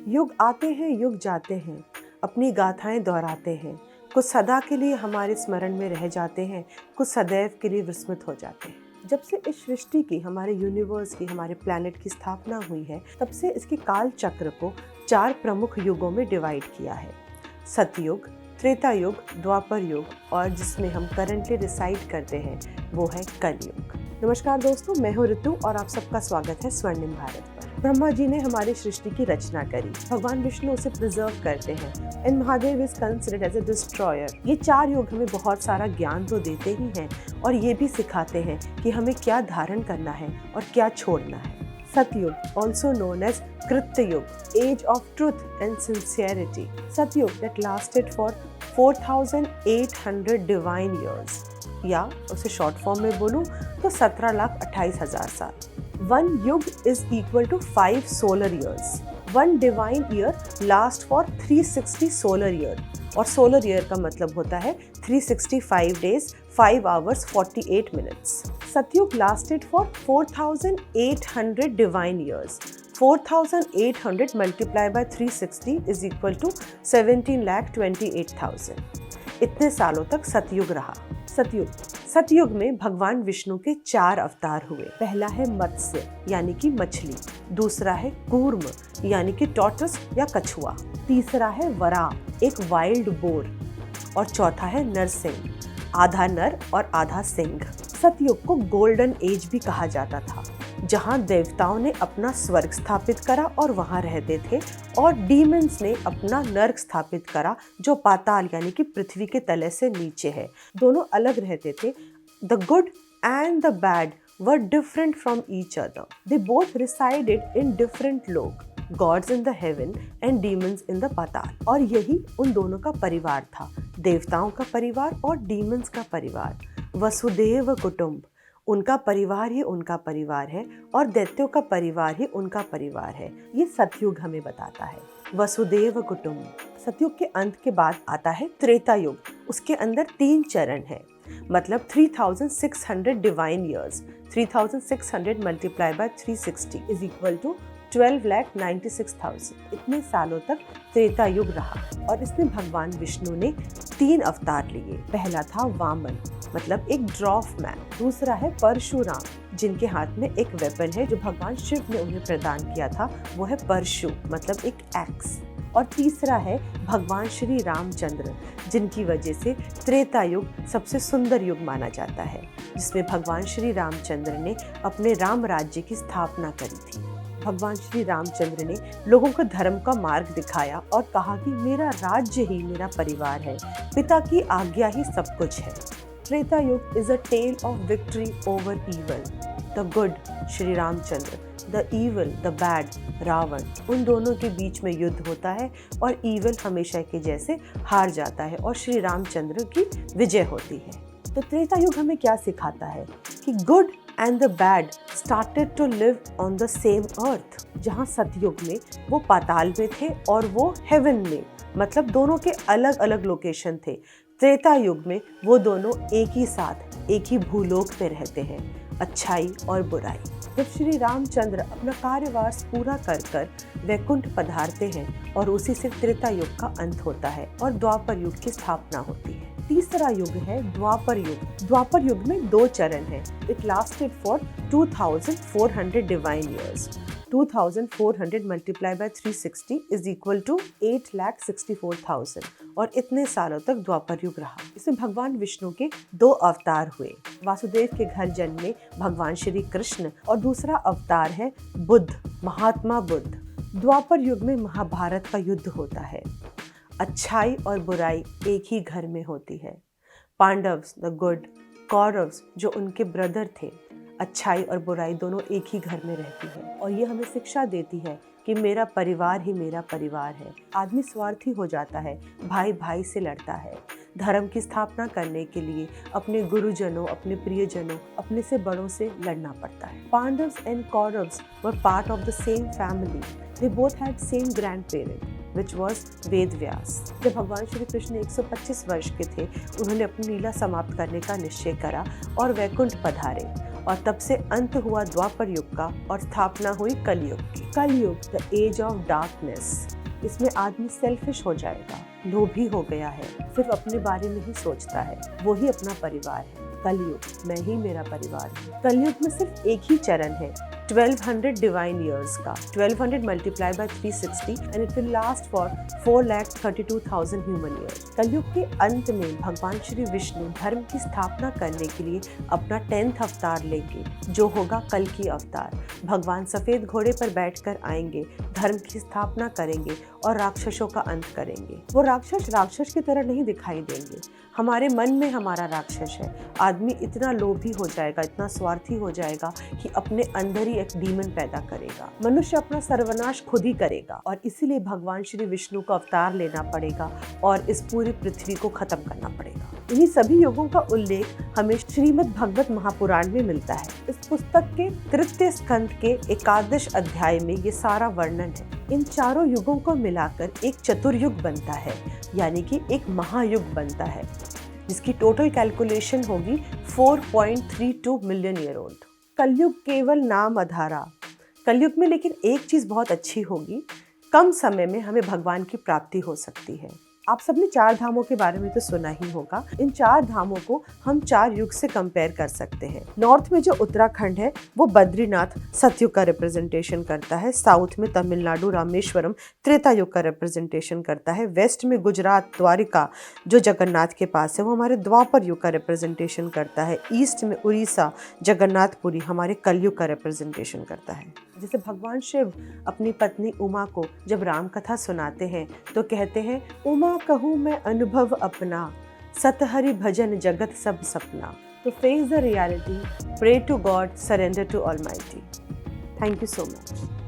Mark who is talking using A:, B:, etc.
A: युग आते हैं, युग जाते हैं, अपनी गाथाएं दोहराते हैं। कुछ सदा के लिए हमारे स्मरण में रह जाते हैं, कुछ सदैव के लिए विस्मृत हो जाते हैं। जब से इस सृष्टि की, हमारे यूनिवर्स की, हमारे प्लैनेट की स्थापना हुई है, तब से इसके काल चक्र को 4 प्रमुख युगों में डिवाइड किया है। सतयुग, त्रेता युग, द्वापर युग और जिसमें हम करंटली रिसाइड करते हैं वो है कलयुग। नमस्कार दोस्तों, मैं हूँ ऋतु और आप सबका स्वागत है स्वर्णिम भारत पर। ब्रह्मा जी ने हमारी सृष्टि की रचना करी, भगवान विष्णु उसे प्रिजर्व करते हैं and Mahadev is considered as a destroyer. ये 4 युग हमें बहुत सारा ज्ञान तो देते ही हैं और ये भी सिखाते हैं कि हमें क्या धारण करना है और क्या छोड़ना है। सतयुग, also known as कृत्य युग, age of truth and sincerity. सतयुग that lasted for 4,800 divine years, या उसे शॉर्ट फॉर्म में बोलूं तो 17,28,000 साल। 1 युग is equal to 5 solar years. 1 divine year lasts for 360 solar year, और सोलर ईयर का मतलब होता है 365 days, 5 hours, 48 minutes. सतयुग lasted for 4,800 divine years. 4,800 multiplied by 360 is equal to 17,28,000. इतने सालों तक सतयुग रहा। सतयुग में भगवान विष्णु के 4 अवतार हुए। पहला है मत्स्य यानी कि मछली, दूसरा है कूर्म यानी कि टॉर्टस या कछुआ, तीसरा है वराह एक वाइल्ड बोर और चौथा है नरसिंह, आधा नर और आधा सिंह। सतयुग को गोल्डन एज भी कहा जाता था, जहां देवताओं ने अपना स्वर्ग स्थापित करा और वहां रहते थे, और डीमंस ने अपना नर्क स्थापित करा जो पाताल यानी कि पृथ्वी के तले से नीचे है। दोनों अलग रहते थे। The good and the bad were different from each other. They both resided in different lok, gods in the heaven and demons in the Patal. और यही उन दोनों का परिवार था, देवताओं का परिवार और डीमंस का परिवार। वसुदेव कुटुंब, उनका परिवार ही उनका परिवार है और दैत्यों का परिवार ही उनका परिवार है। ये सतयुग हमें बताता है। वसुदेव कुटुंब। सतयुग के अंत के बाद आता है त्रेता युग। उसके अंदर 3 चरण है, मतलब 3,600 divine years. 3,600 multiply by 360 is equal to 12,96,000। इतने सालों तक त्रेता युग रहा और इसमें भगवान विष्णु ने 3 अवतार लिए। पहला था वामन, मतलब एक ड्रॉफ मैन। दूसरा है परशुराम, जिनके हाथ में एक वेपन है जो भगवान शिव ने उन्हें प्रदान किया था, वो है परशु, मतलब एक एक्स। और तीसरा है भगवान श्री रामचंद्र, जिनकी वजह से त्रेता युग सबसे सुंदर युग माना जाता है, जिसमें भगवान श्री रामचंद्र ने अपने राम राज्य की स्थापना करी थी। भगवान श्री रामचंद्र ने लोगों को धर्म का मार्ग दिखाया और कहा कि मेरा राज्य ही मेरा परिवार है, पिता की आज्ञा ही सब कुछ है। Treta Yuga is a tale of victory over evil. The good Shri Ramchandra, the evil the bad Ravan. उन दोनों के बीच में युद्ध होता है और ईवल हमेशा के जैसे हार जाता है और श्री रामचंद्र की विजय होती है। तो त्रेता युग हमें क्या सिखाता है कि good and the bad started to live on the same earth. जहाँ सतयुग में वो पाताल में थे और वो हेवन में, मतलब दोनों के अलग अलग लोकेशन थे। त्रेता युग में वो दोनों एक ही साथ, एक ही भूलोक पे रहते हैं, अच्छाई और बुराई। जब श्री रामचंद्र अपना कार्यवार पूरा कर वैकुंठ पधारते हैं और उसी से त्रेता युग का अंत होता है और द्वापर युग की स्थापना होती है। तीसरा युग है द्वापर युग। द्वापर युग में 2 चरण हैं। It lasted for 2,400 divine years. 2,400 multiply by 360 is equal to 8,64,000, और इतने सालों तक द्वापर युग रहा। इसमें भगवान विष्णु के 2 अवतार हुए। वासुदेव के घर जन्मे भगवान श्री कृष्ण और दूसरा अवतार है बुद्ध, महात्मा बुद्ध। द्वापर युग में महाभारत का युद्ध होता है। अच्छाई और बुराई एक ही घर में होती है। पांडव्स द गुड, कौरव्स जो उनके ब्रदर थे, अच्छाई और बुराई दोनों एक ही घर में रहती है। और ये हमें शिक्षा देती है कि मेरा परिवार ही मेरा परिवार है। आदमी स्वार्थी हो जाता है, भाई भाई से लड़ता है। धर्म की स्थापना करने के लिए अपने गुरुजनों, अपने प्रियजनों, अपने से बड़ों से लड़ना पड़ता है। Pandavs and Kauravs were part of the same family. They both had same grand parent which was Ved Vyas. जब भगवान श्री कृष्ण 125 वर्ष के थे, उन्होंने अपनी लीला समाप्त करने का निश्चय करा और वैकुंठ पधारे और तब से अंत हुआ द्वापर युग का और स्थापना हुई कलयुग की। कलयुग, द एज ऑफ डार्कनेस। इसमें आदमी सेल्फिश हो जाएगा, लोभी हो गया है, सिर्फ अपने बारे में ही सोचता है, वो ही अपना परिवार है। कलयुग, मैं ही मेरा परिवार हूँ। कलयुग में सिर्फ एक ही चरण है 1200 डिवाइन ईयर्स का, 1200 multiply by 360 and it will last for 4,32,000 human ears. कलयुग के अंत में भगवान श्री विष्णु धर्म की स्थापना करने के लिए अपना 10th अवतार लेंगे, जो होगा कल की अवतार। भगवान सफेद घोड़े पर बैठकर आएंगे, धर्म की स्थापना करेंगे और राक्षसों का अंत करेंगे। वो राक्षस की तरह नहीं दिखाई देंगे, हमारे मन में हमारा राक्षस है। आदमी इतना लोभी हो जाएगा, इतना स्वार्थी हो जाएगा कि अपने अंदर ही एक डीमन पैदा करेगा। मनुष्य अपना सर्वनाश खुद ही करेगा और इसीलिए भगवान श्री विष्णु का अवतार लेना पड़ेगा और इस पूरी पृथ्वी को खत्म करना पड़ेगा। इन्हीं सभी युगों का उल्लेख हमें श्रीमद् भागवत महापुराण में मिलता है। इस पुस्तक के तृतीय स्कंद के 11 अध्याय में ये सारा वर्णन है। इन चारों युगों को मिलाकर एक चतुर्युग बनता है, यानी कि एक महायुग बनता है, जिसकी टोटल कैलकुलेशन होगी 4.32 मिलियन ईयर ओल्ड। कलयुग केवल नाम अधारा। कलयुग में लेकिन एक चीज़ बहुत अच्छी होगी, कम समय में हमें भगवान की प्राप्ति हो सकती है। आप सबने 4 धामों के बारे में तो सुना ही होगा। इन 4 धामों को हम 4 युग से कंपेयर कर सकते हैं। नॉर्थ में जो उत्तराखंड है वो बद्रीनाथ सतयुग का रिप्रेजेंटेशन करता है। साउथ में तमिलनाडु रामेश्वरम त्रेता युग का रिप्रेजेंटेशन करता है। वेस्ट में गुजरात द्वारिका जो जगन्नाथ के पास है वो हमारे द्वापर युग का रिप्रेजेंटेशन करता है। ईस्ट में उड़ीसा जगन्नाथपुरी हमारे कलयुग का रिप्रेजेंटेशन करता है। जैसे भगवान शिव अपनी पत्नी उमा को जब राम कथा सुनाते हैं तो कहते हैं, उमा कहूँ मैं अनुभव अपना, सतहरि भजन जगत सब सपना। तो face the reality, pray to God, surrender to almighty. Thank you so much.